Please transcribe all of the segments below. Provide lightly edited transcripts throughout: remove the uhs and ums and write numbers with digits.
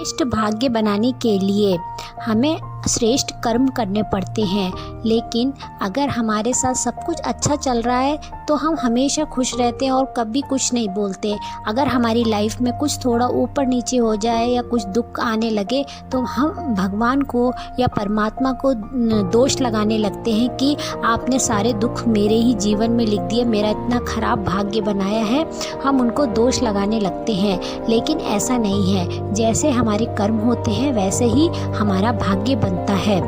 श्रेष्ठ भाग्य बनाने के लिए हमें श्रेष्ठ कर्म करने पड़ते हैं। लेकिन अगर हमारे साथ सब कुछ अच्छा चल रहा है तो हम हमेशा खुश रहते हैं और कभी कुछ नहीं बोलते। अगर हमारी लाइफ में कुछ थोड़ा ऊपर नीचे हो जाए या कुछ दुख आने लगे तो हम भगवान को या परमात्मा को दोष लगाने लगते हैं कि आपने सारे दुख मेरे ही जीवन में लिख दिए, मेरा इतना खराब भाग्य बनाया है। हम उनको दोष लगाने लगते हैं, लेकिन ऐसा नहीं है। जैसे हमारे कर्म होते हैं वैसे ही हमारा भाग्य बनता है।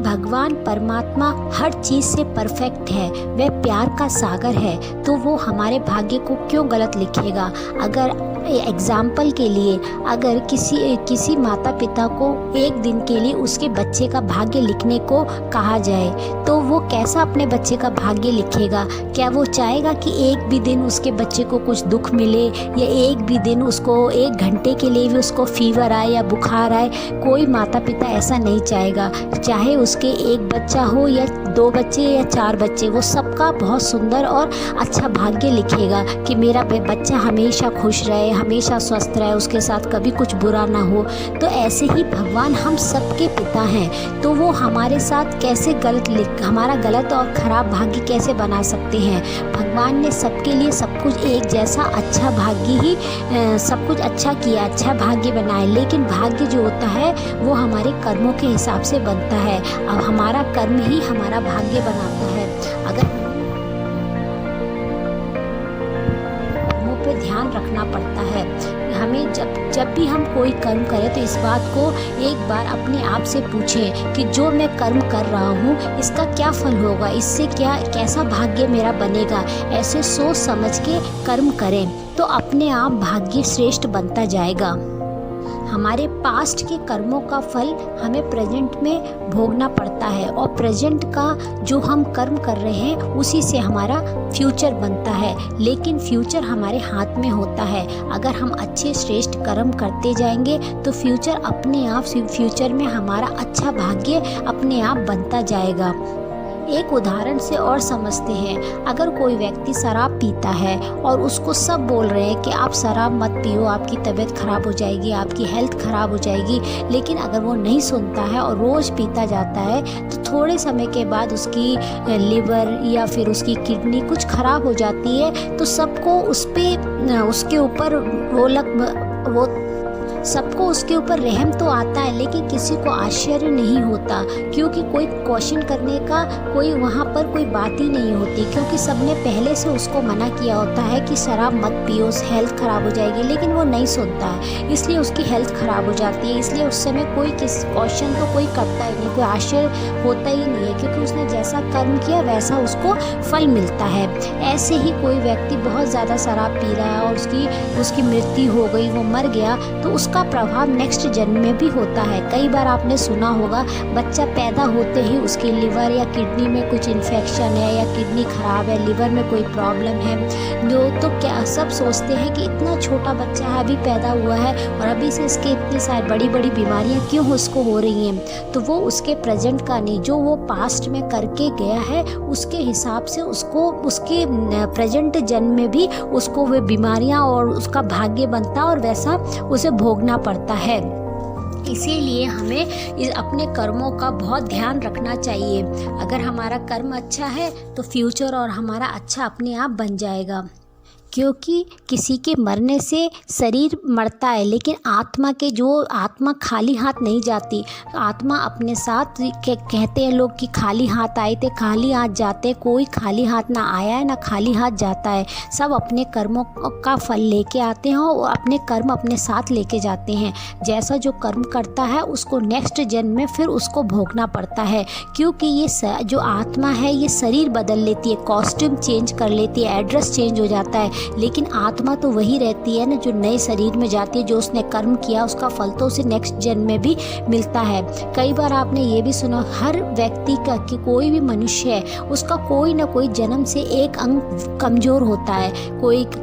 भगवान परमात्मा हर चीज़ से परफेक्ट है, वह प्यार का सागर है, तो वो हमारे भाग्य को क्यों गलत लिखेगा। अगर एग्जाम्पल के लिए अगर किसी माता पिता को एक दिन के लिए उसके बच्चे का भाग्य लिखने को कहा जाए तो वो कैसा अपने बच्चे का भाग्य लिखेगा। क्या वो चाहेगा कि एक भी दिन उसके बच्चे को कुछ दुख मिले या एक भी दिन उसको 1 घंटे के लिए भी उसको फीवर आए या बुखार आए। कोई माता पिता ऐसा नहीं चाहेगा। चाहे उसके एक बच्चा हो या 2 बच्चे या 4 बच्चे, वो सबका बहुत सुंदर और अच्छा भाग्य लिखेगा कि मेरा बच्चा हमेशा खुश रहे, हमेशा स्वस्थ रहे, उसके साथ कभी कुछ बुरा ना हो। तो ऐसे ही भगवान हम सबके पिता हैं, तो वो हमारे साथ कैसे हमारा गलत और ख़राब भाग्य कैसे बना सकते हैं। भगवान ने सबके लिए सब कुछ एक जैसा अच्छा भाग्य ही सब कुछ अच्छा किया, अच्छा भाग्य बनाए। लेकिन भाग्य जो होता है वो हमारे कर्मों के हिसाब से बनता है। अब हमारा कर्म ही हमारा भाग्य बनाता है। अगर पे ध्यान रखना पड़ता है हमें। जब भी हम कोई कर्म करें तो इस बात को एक बार अपने आप से पूछें कि जो मैं कर्म कर रहा हूँ इसका क्या फल होगा, इससे कैसा भाग्य मेरा बनेगा। ऐसे सोच समझ के कर्म करें तो अपने आप भाग्य श्रेष्ठ बनता जाएगा। हमारे पास्ट के कर्मों का फल हमें प्रेजेंट में भोगना पड़ता है और प्रेजेंट का जो हम कर्म कर रहे हैं उसी से हमारा फ्यूचर बनता है। लेकिन फ्यूचर हमारे हाथ में होता है। अगर हम अच्छे श्रेष्ठ कर्म करते जाएंगे तो फ्यूचर अपने आप फ्यूचर में हमारा अच्छा भाग्य अपने आप बनता जाएगा। एक उदाहरण से और समझते हैं। अगर कोई व्यक्ति शराब पीता है और उसको सब बोल रहे हैं कि आप शराब मत पियो, आपकी तबीयत ख़राब हो जाएगी, आपकी हेल्थ ख़राब हो जाएगी, लेकिन अगर वो नहीं सुनता है और रोज़ पीता जाता है तो थोड़े समय के बाद उसकी लिवर या फिर उसकी किडनी कुछ ख़राब हो जाती है। तो सबको उसके ऊपर सबको उसके ऊपर रहम तो आता है, लेकिन किसी को आश्चर्य नहीं होता क्योंकि कोई क्वेश्चन करने का वहाँ पर कोई बात ही नहीं होती, क्योंकि सबने पहले से उसको मना किया होता है कि शराब मत पियो, हेल्थ ख़राब हो जाएगी। लेकिन वो नहीं सुनता है, इसलिए उसकी हेल्थ ख़राब हो जाती है। इसलिए उस समय कोई क्वेश्चन तो कोई करता ही नहीं, कोई आश्चर्य होता ही नहीं है, क्योंकि उसने जैसा कर्म किया वैसा उसको फल मिलता है। ऐसे ही कोई व्यक्ति बहुत ज़्यादा शराब पी रहा है और उसकी मृत्यु हो गई, वो मर गया, तो उसका प्रभाव नेक्स्ट जन्म में भी होता है। कई बार आपने सुना होगा बच्चा पैदा होते ही उसकी लिवर या किडनी में कुछ इन्फेक्शन है या किडनी खराब है, लिवर में कोई प्रॉब्लम है। तो क्या सब सोचते हैं कि इतना छोटा बच्चा है, अभी पैदा हुआ है और अभी से इसके इतनी सारी बड़ी बड़ी बीमारियां क्यों उसको हो रही हैं। तो वो उसके प्रेजेंट का नहीं, जो वो पास्ट में करके गया है उसके हिसाब से उसको उसके प्रेजेंट जन्म में भी उसको वे बीमारियां और उसका भाग्य बनता और वैसा उसे भोगना पड़ता है। इसीलिए हमें अपने कर्मों का बहुत ध्यान रखना चाहिए। अगर हमारा कर्म अच्छा है तो फ्यूचर और हमारा अच्छा अपने आप बन जाएगा, क्योंकि किसी के मरने से शरीर मरता है, लेकिन आत्मा खाली हाथ नहीं जाती। आत्मा अपने साथ कहते हैं लोग कि खाली हाथ आए थे खाली हाथ जाते। कोई खाली हाथ ना आया है ना खाली हाथ जाता है। सब अपने कर्मों का फल लेके आते हैं और अपने कर्म अपने साथ लेके जाते हैं। जैसा जो कर्म करता है उसको नेक्स्ट जन्म में फिर उसको भोगना पड़ता है, क्योंकि ये जो आत्मा है ये शरीर बदल लेती है, कॉस्ट्यूम चेंज कर लेती है, एड्रेस चेंज हो जाता है, लेकिन आत्मा तो वही रहती है ना, जो नए शरीर में जाती है। जो उसने कर्म किया उसका फल तो उसे नेक्स्ट जन्म में भी मिलता है। कई बार आपने ये भी सुना, हर व्यक्ति का कि कोई भी मनुष्य है उसका कोई ना कोई जन्म से एक अंग कमज़ोर होता है।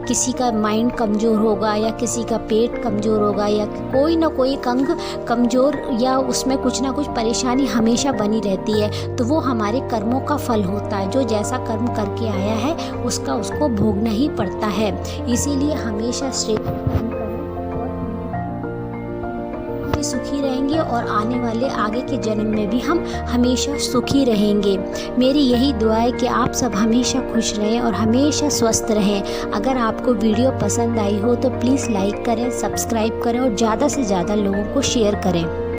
किसी का माइंड कमज़ोर होगा या किसी का पेट कमज़ोर होगा या कोई ना कोई अंग कमज़ोर, या उसमें कुछ ना कुछ परेशानी हमेशा बनी रहती है। तो वो हमारे कर्मों का फल होता है। जो जैसा कर्म करके आया है उसको भोगना ही पड़ता है। इसीलिए हमेशा श्रेष्ठ कर्म करें और भी सुखी रहेंगे और आने वाले आगे के जन्म में भी हम हमेशा सुखी रहेंगे। मेरी यही दुआ है कि आप सब हमेशा खुश रहें और हमेशा स्वस्थ रहें। अगर आपको वीडियो पसंद आई हो तो प्लीज़ लाइक करें, सब्सक्राइब करें और ज़्यादा से ज़्यादा लोगों को शेयर करें।